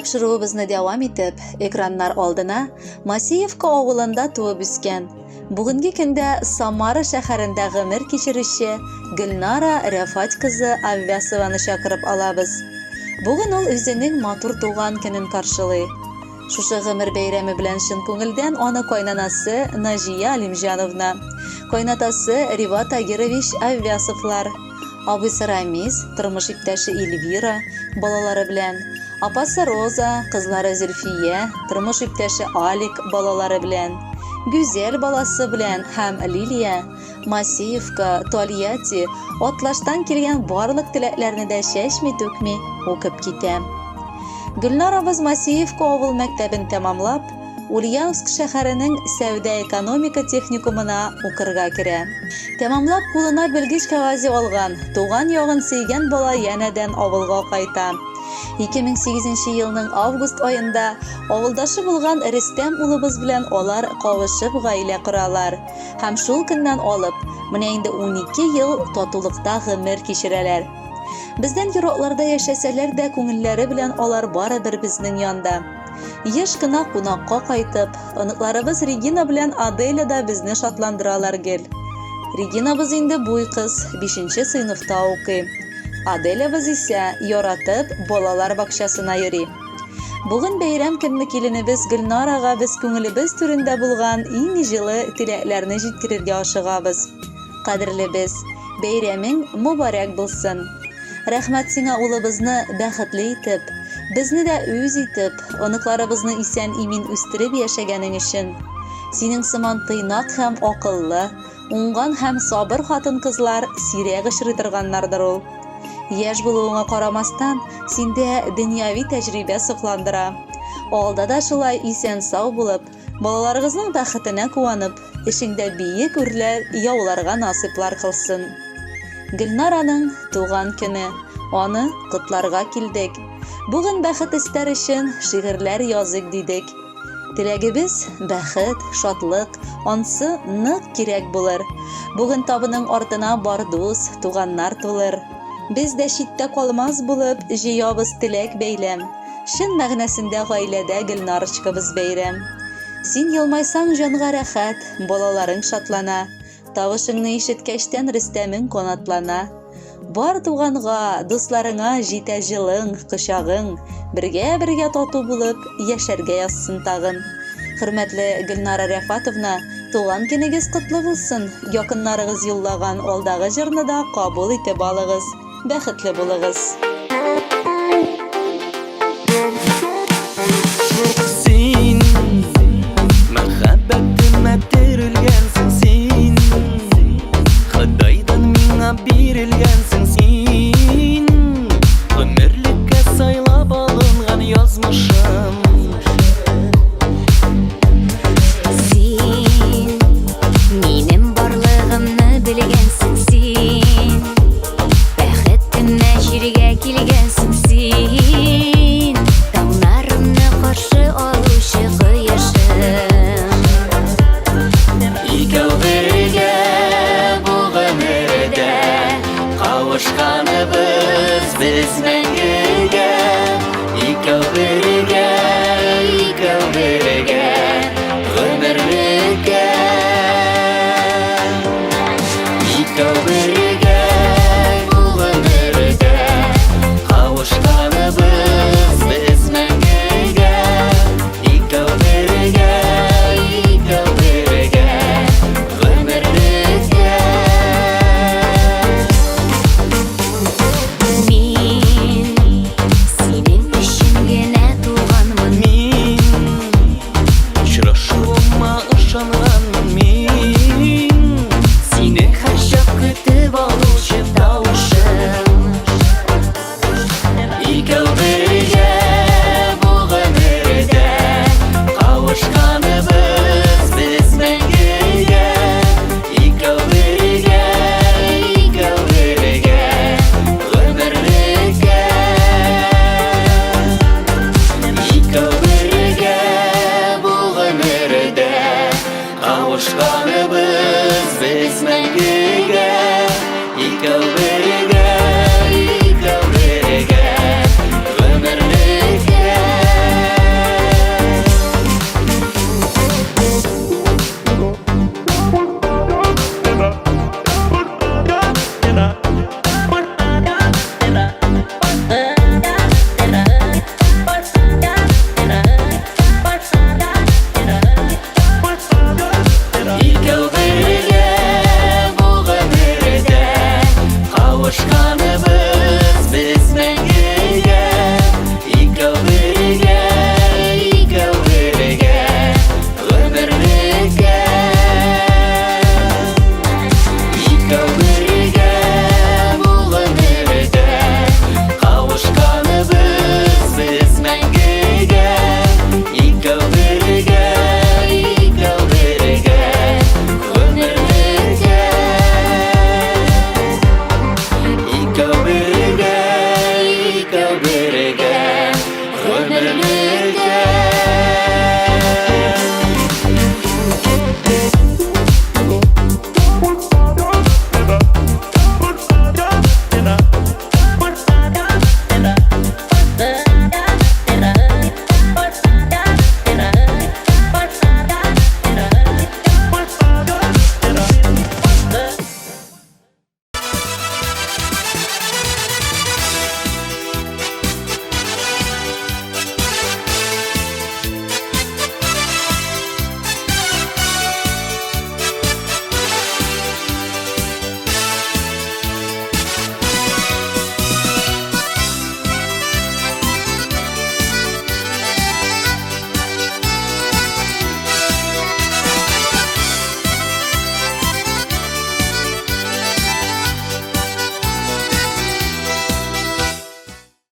Тапшыруыбызны дәвам итеп, экраннар алдына Масеевка авылында туып үскән. Бүгенге көндә Самара шәһәрендә гомер кичерүче Гөлнара Рәфат кызы Аввясованы чакырып алабыз. Бүген ул үзенең матур туган көнен каршылый. Шушы гомер бәйрәме белән чын күңелдән аны кайнанасы Нәҗия Алимҗановна, кайнатасы Риват Агирович Аввясовлар, абыйсы Рамис, тормыш иптәше Эльвира, балалары белән, апасы Роза, кызлары Зөлфия, тормыш иптәше Алик, балалары белән, Гүзәл баласы белән һәм Лилия, Масеевка, Тольятти, Атлаштан килгән барлык теләкләрне дә чәчми-түкми укып китә. Гөлнарабыз Масеевка авыл мәктәбен тәмамлап, Ульяновск шәһәренең сәүдә-экономика техникумына укырга керә. Тәмамлап кулына белгеч кәгазе алган, туган ягын сөйгән бала янәдән авылга кайта. 2008 елның август айында авылдашы булган Рөстәм улыбыз белән алар кавышып гаилә коралар. Һәм шул көннән алып, менә инде 12 ел татулыкта гомер кичерәләр. Бездән еракларда яшәсәләр дә күңелләре белән алар барыбер безнең янда. Еш кына кунакка кайтып, оныкларыбыз Регина белән Аделя да безне шатландыралар гел. Регинабыз инде буй кыз, 5нче сыйныфта укый. Аделябыз исә яратып балалар бакчасына йөри. Бүген бәйрәм көнне киленебез Гөлнарага без күңелебез түрендә булган иң җылы теләкләрне җиткерергә ашыгабыз. Кадерлебез, бәйрәмең мөбарәк булсын. Рәхмәт сиңа улыбызны бәхетле итеп, безне дә үз итеп, оныкларыбызны исән-имин үстереп яшәгәнең өчен. Синең сыман тыйнак һәм акыллы, уңган һәм сабыр хатын-кызлар сирәк очрый торганнардыр ул. Яшь булуыңа карамастан, синдә дөньяви тәҗрибә сокландыра. Алда да шулай исән-сау булып, балаларыгызның бәхетенә куанып, эшеңдә биек үрләр яуларга насыйплар кылсын. Гөлнараның туган көне, аны котларга килдек. Бүген бәхет истәр өчен шигырьләр язык дидек. Теләгебез бәхет, шатлык, ансы нык кирәк булыр. Бүген табының артына бар дус, туганнар тулыр. Без дә читтә калмас булып, җыябыз теләк бәйләм. Шын мәгънәсендә гаиләдә Гөлнарочкабыз бәйрәм. Син елмайсаң җанга рәхәт, балаларың шатлана. Тавышыңны ишеткәчтән Рөстәмең канатлана. Бар туганга, дусларыңа җитә җылың, кочагың, бергә тату булып яшәргә язсын тагын. Хөрмәтле Гөлнара Рәфатовна, туган көнегез котлы булсын. Якыннарыгыз юллаган алдагы җырны да кабул итеп алыгыз. Бәхетле булыгыз. Син мәхәббәтемә терелгәнсең син, Ходайдан миңа бирелгәнсең син, гомерлеккә сайлап алынган язмышым. Син минем барлыгымны белгәнсең син, бәхетемә җиргә килгәнсең син, таңнарымны каршы алучы кояшым. Икәү бергә бу гомердә кавышканыбыз без мәңгегә. Икәү бергә гомерлеккә. Икәү бергә бу гомердә кавышканыбыз без мәңгегә. Икәү бергә гомерлеккә. Мин ашканыбыз